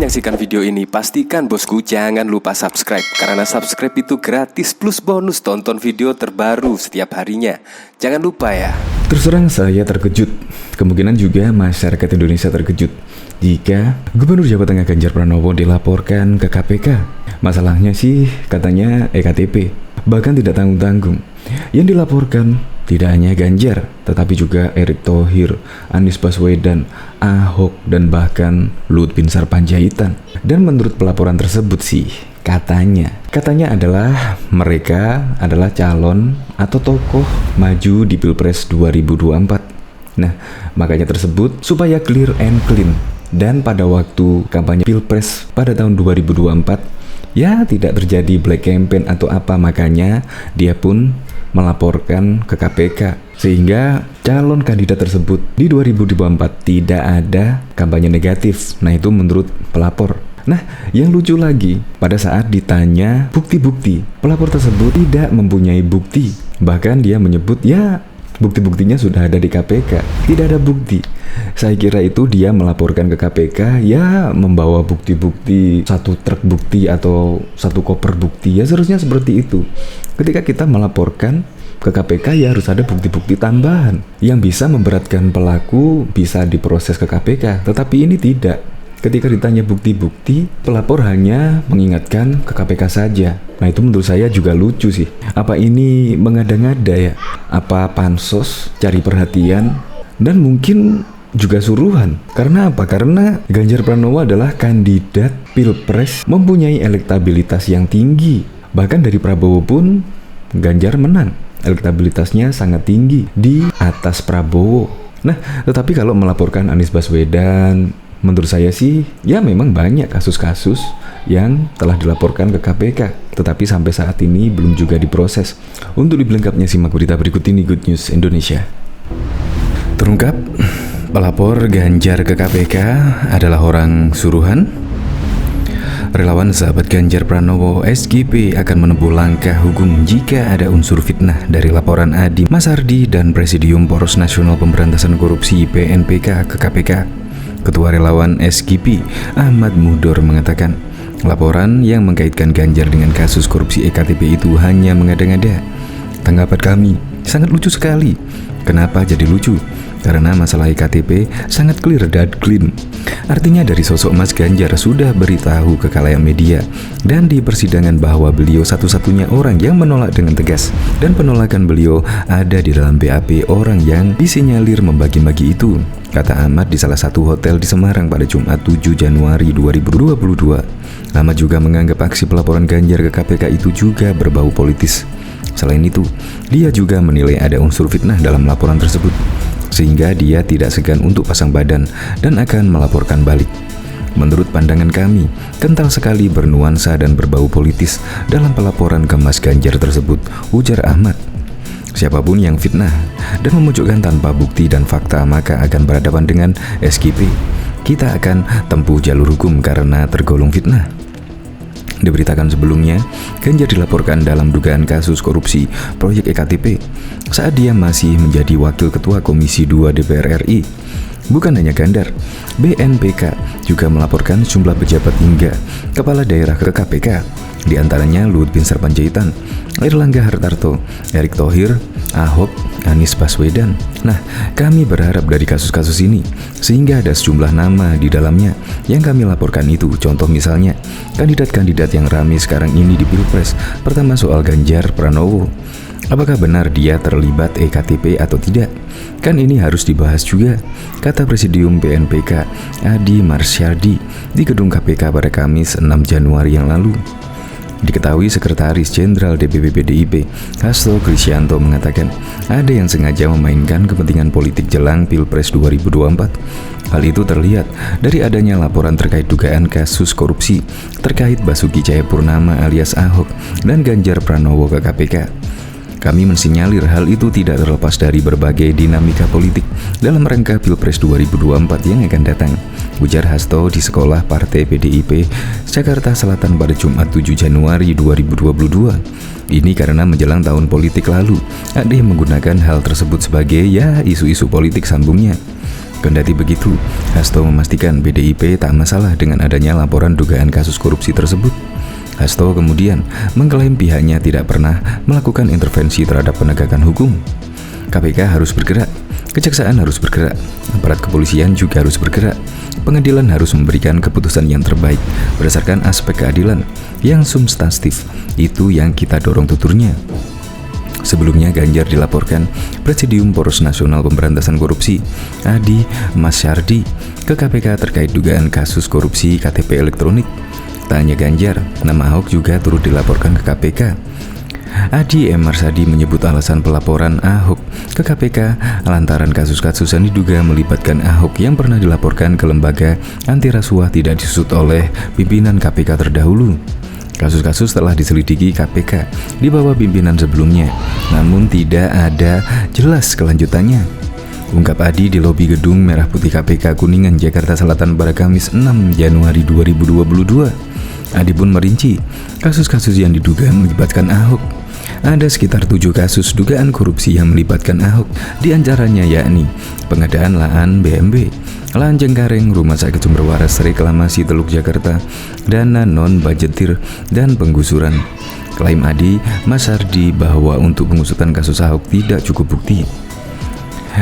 menyaksikan video ini, pastikan bosku jangan lupa subscribe. Karena subscribe itu gratis plus bonus tonton video terbaru setiap harinya. Jangan lupa ya. Terus terang saya terkejut, kemungkinan juga masyarakat Indonesia terkejut jika Gubernur Jawa Tengah Ganjar Pranowo dilaporkan ke KPK. Masalahnya sih katanya EKTP, bahkan tidak tanggung-tanggung. Yang dilaporkan tidak hanya Ganjar, tetapi juga Erick Thohir, Anies Baswedan, Ahok, dan bahkan Luhut Binsar Panjaitan. Dan menurut pelaporan tersebut sih, katanya adalah mereka adalah calon atau tokoh maju di Pilpres 2024. Nah, makanya tersebut supaya clear and clean. Dan pada waktu kampanye Pilpres pada tahun 2024, ya tidak terjadi black campaign atau apa, makanya dia pun melaporkan ke KPK sehingga calon kandidat tersebut di 2024 tidak ada kampanye negatif. Nah, itu menurut pelapor. Nah, yang lucu lagi, pada saat ditanya bukti-bukti, pelapor tersebut tidak mempunyai bukti. Bahkan dia menyebut ya bukti-buktinya sudah ada di KPK. Tidak ada bukti. Saya kira itu dia melaporkan ke KPK ya membawa bukti-bukti, satu truk bukti atau satu koper bukti. Ya seharusnya seperti itu. Ketika kita melaporkan ke KPK ya harus ada bukti-bukti tambahan yang bisa memberatkan pelaku, bisa diproses ke KPK. Tetapi ini tidak. Ketika ditanya bukti-bukti, pelapor hanya mengingatkan ke KPK saja. Nah, itu menurut saya juga lucu sih. Apa ini mengada-ngada ya? Apa pansos cari perhatian? Dan mungkin juga suruhan. Karena apa? Karena Ganjar Pranowo adalah kandidat Pilpres mempunyai elektabilitas yang tinggi. Bahkan dari Prabowo pun Ganjar menang. Elektabilitasnya sangat tinggi di atas Prabowo. Nah, tetapi kalau melaporkan Anies Baswedan, menurut saya sih, ya memang banyak kasus-kasus yang telah dilaporkan ke KPK, tetapi sampai saat ini belum juga diproses. Untuk lebih lengkapnya simak berita berikut ini, Good News Indonesia. Terungkap, pelapor Ganjar ke KPK adalah orang suruhan. Relawan sahabat Ganjar Pranowo SGP akan menempuh langkah hukum jika ada unsur fitnah dari laporan Adi Masardi dan Presidium Poros Nasional Pemberantasan Korupsi PNPK ke KPK. Ketua relawan SGP Ahmad Mudor mengatakan, laporan yang mengkaitkan Ganjar dengan kasus korupsi EKTP itu hanya mengada-ngada. Tanggapan kami sangat lucu sekali. Kenapa jadi lucu? Karena masalah EKTP sangat clear dan clean. Artinya dari sosok Mas Ganjar sudah beritahu ke khalayak media dan di persidangan bahwa beliau satu-satunya orang yang menolak dengan tegas, dan penolakan beliau ada di dalam BAP orang yang disinyalir membagi-bagi itu, kata Ahmad di salah satu hotel di Semarang pada Jumat 7 Januari 2022. Ahmad juga menganggap aksi pelaporan Ganjar ke KPK itu juga berbau politis. Selain itu, dia juga menilai ada unsur fitnah dalam laporan tersebut, sehingga dia tidak segan untuk pasang badan dan akan melaporkan balik. Menurut pandangan kami, kental sekali bernuansa dan berbau politis dalam pelaporan ke Mas Ganjar tersebut, ujar Ahmad. Siapapun yang fitnah dan memojokkan tanpa bukti dan fakta maka akan berhadapan dengan SGP. Kita akan tempuh jalur hukum karena tergolong fitnah. Diberitakan sebelumnya, Ganjar dilaporkan dalam dugaan kasus korupsi proyek EKTP saat dia masih menjadi Wakil Ketua Komisi 2 DPR RI. Bukan hanya Ganjar, BNPK juga melaporkan sejumlah pejabat hingga kepala daerah ke KPK, di antaranya Luhut Binsar Panjaitan, Airlangga Hartarto, Erick Thohir, Ahok, Anies Baswedan. Nah, kami berharap dari kasus-kasus ini sehingga ada sejumlah nama di dalamnya yang kami laporkan itu. Contoh misalnya, kandidat-kandidat yang ramai sekarang ini di Pilpres. Pertama soal Ganjar Pranowo. Apakah benar dia terlibat EKTP atau tidak? Kan ini harus dibahas juga, kata Presidium PNPK Adi Marsyadi di gedung KPK pada Kamis 6 Januari yang lalu. Diketahui Sekretaris Jenderal DPP PDIP Hasto Kristianto mengatakan ada yang sengaja memainkan kepentingan politik jelang Pilpres 2024. Hal itu terlihat dari adanya laporan terkait dugaan kasus korupsi terkait Basuki Cahayapurnama alias Ahok dan Ganjar Pranowo ke KPK. Kami mensinyalir hal itu tidak terlepas dari berbagai dinamika politik dalam rangka Pilpres 2024 yang akan datang, ujar Hasto di Sekolah Partai PDIP Jakarta Selatan pada Jumat 7 Januari 2022. Ini karena menjelang tahun politik lalu, ada yang menggunakan hal tersebut sebagai isu-isu politik sambungnya. Kendati begitu, Hasto memastikan PDIP tak masalah dengan adanya laporan dugaan kasus korupsi tersebut. Hasto kemudian mengklaim pihaknya tidak pernah melakukan intervensi terhadap penegakan hukum. KPK harus bergerak, kejaksaan harus bergerak, aparat kepolisian juga harus bergerak. Pengadilan harus memberikan keputusan yang terbaik berdasarkan aspek keadilan yang substantif. Itu yang kita dorong, tuturnya. Sebelumnya Ganjar dilaporkan Presidium Poros Nasional Pemberantasan Korupsi Adi Masyardi ke KPK terkait dugaan kasus korupsi KTP elektronik. Tak hanya Ganjar, nama Ahok juga turut dilaporkan ke KPK. Adi M. Marsadi menyebut alasan pelaporan Ahok ke KPK lantaran kasus-kasus yang diduga melibatkan Ahok yang pernah dilaporkan ke lembaga anti rasuah tidak disusut oleh pimpinan KPK terdahulu. Kasus-kasus telah diselidiki KPK di bawah pimpinan sebelumnya, namun tidak ada jelas kelanjutannya. Ungkap Adi di lobi gedung Merah Putih KPK Kuningan, Jakarta Selatan pada Kamis 6 Januari 2022. Adi pun merinci kasus-kasus yang diduga melibatkan Ahok. Ada sekitar 7 kasus dugaan korupsi yang melibatkan Ahok, diantaranya yakni pengadaan lahan BMB, lahan Cengkareng, Rumah Sakit Sumber Waras, reklamasi Teluk Jakarta, dana non-budgetir, dan penggusuran. Klaim Adi Masyardi bahwa untuk pengusutan kasus Ahok tidak cukup bukti.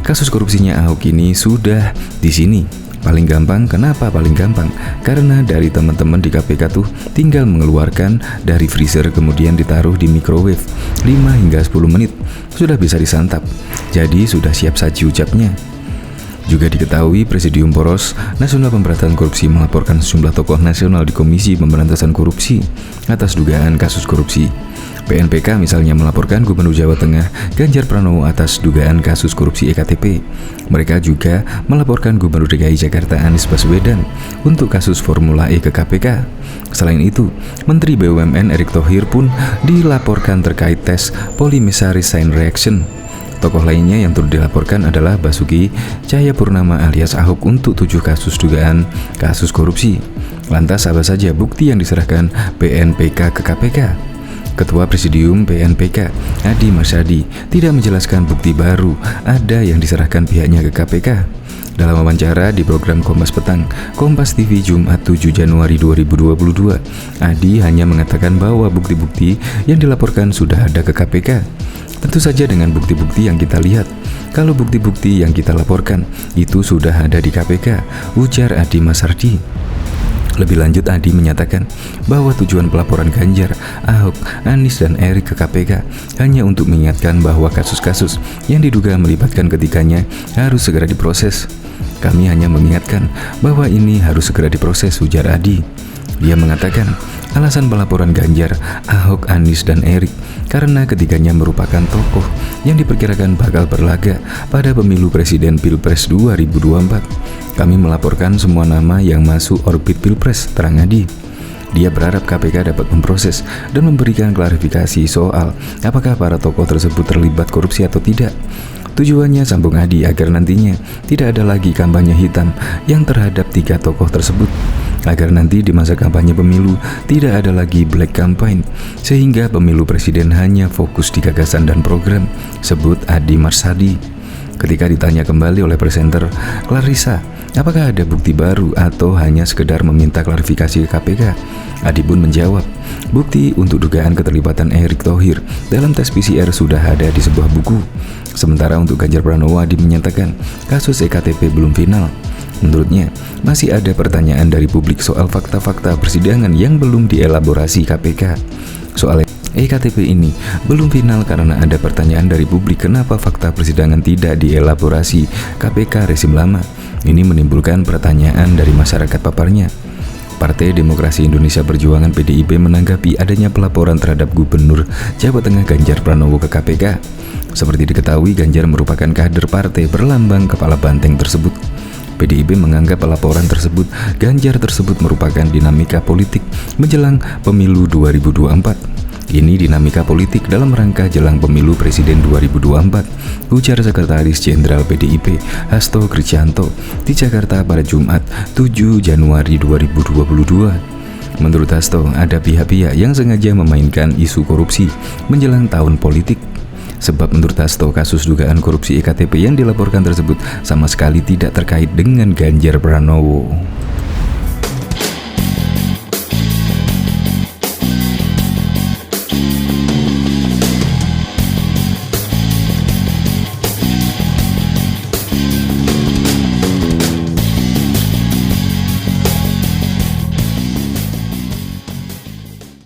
Kasus korupsinya Ahok ini sudah di sini. Paling gampang, kenapa paling gampang? Karena dari teman-teman di KPK tuh tinggal mengeluarkan dari freezer kemudian ditaruh di microwave 5 hingga 10 menit sudah bisa disantap. Jadi sudah siap saji, ucapnya. Juga diketahui Presidium Poros Nasional Pemberantasan Korupsi melaporkan sejumlah tokoh nasional di Komisi Pemberantasan Korupsi atas dugaan kasus korupsi. PNPK misalnya melaporkan Gubernur Jawa Tengah Ganjar Pranowo atas dugaan kasus korupsi EKTP. Mereka juga melaporkan Gubernur DKI Jakarta Anies Baswedan untuk kasus Formula E ke KPK. Selain itu, Menteri BUMN Erick Thohir pun dilaporkan terkait tes polymerase chain reaction. Tokoh lainnya yang turut dilaporkan adalah Basuki Cahayapurnama alias Ahok untuk 7 kasus dugaan kasus korupsi. Lantas apa saja bukti yang diserahkan PNPK ke KPK? Ketua Presidium PNPK Adi Masyardi tidak menjelaskan bukti baru ada yang diserahkan pihaknya ke KPK. Dalam wawancara di program Kompas Petang, Kompas TV Jumat 7 Januari 2022, Adi hanya mengatakan bahwa bukti-bukti yang dilaporkan sudah ada ke KPK. Tentu saja dengan bukti-bukti yang kita lihat. Kalau bukti-bukti yang kita laporkan itu sudah ada di KPK, ujar Adi Masyardi. Lebih lanjut, Adi menyatakan bahwa tujuan pelaporan Ganjar, Ahok, Anies, dan Erick ke KPK hanya untuk mengingatkan bahwa kasus-kasus yang diduga melibatkan ketiganya harus segera diproses. Kami hanya mengingatkan bahwa ini harus segera diproses, ujar Adi. Dia mengatakan alasan pelaporan Ganjar, Ahok, Anies, dan Erick karena ketiganya merupakan tokoh yang diperkirakan bakal berlaga pada pemilu presiden Pilpres 2024. Kami melaporkan semua nama yang masuk orbit Pilpres, terang Adi. Dia berharap KPK dapat memproses dan memberikan klarifikasi soal apakah para tokoh tersebut terlibat korupsi atau tidak. Tujuannya, sambung Adi, agar nantinya tidak ada lagi kampanye hitam yang terhadap 3 tokoh tersebut. Agar nanti di masa kampanye pemilu tidak ada lagi black campaign, sehingga pemilu presiden hanya fokus di gagasan dan program, sebut Adi Marsadi. Ketika ditanya kembali oleh presenter Clarissa, apakah ada bukti baru atau hanya sekedar meminta klarifikasi ke KPK, Adi pun menjawab, bukti untuk dugaan keterlibatan Erick Thohir dalam tes PCR sudah ada di sebuah buku. Sementara untuk Ganjar Pranowo, Adi menyatakan kasus EKTP belum final. Menurutnya, masih ada pertanyaan dari publik soal fakta-fakta persidangan yang belum dielaborasi KPK. Soal EKTP ini belum final karena ada pertanyaan dari publik kenapa fakta persidangan tidak dielaborasi KPK rezim lama. Ini menimbulkan pertanyaan dari masyarakat, paparnya. Partai Demokrasi Indonesia Perjuangan PDIP menanggapi adanya pelaporan terhadap Gubernur Jawa Tengah Ganjar Pranowo ke KPK. Seperti diketahui, Ganjar merupakan kader partai berlambang kepala banteng tersebut. PDIP menganggap laporan tersebut Ganjar tersebut merupakan dinamika politik menjelang pemilu 2024. Ini dinamika politik dalam rangka jelang pemilu presiden 2024, ujar Sekretaris Jenderal PDIP Hasto Kristianto di Jakarta pada Jumat 7 Januari 2022. Menurut Hasto, ada pihak-pihak yang sengaja memainkan isu korupsi menjelang tahun politik. Sebab menurut Hasto, kasus dugaan korupsi EKTP yang dilaporkan tersebut sama sekali tidak terkait dengan Ganjar Pranowo.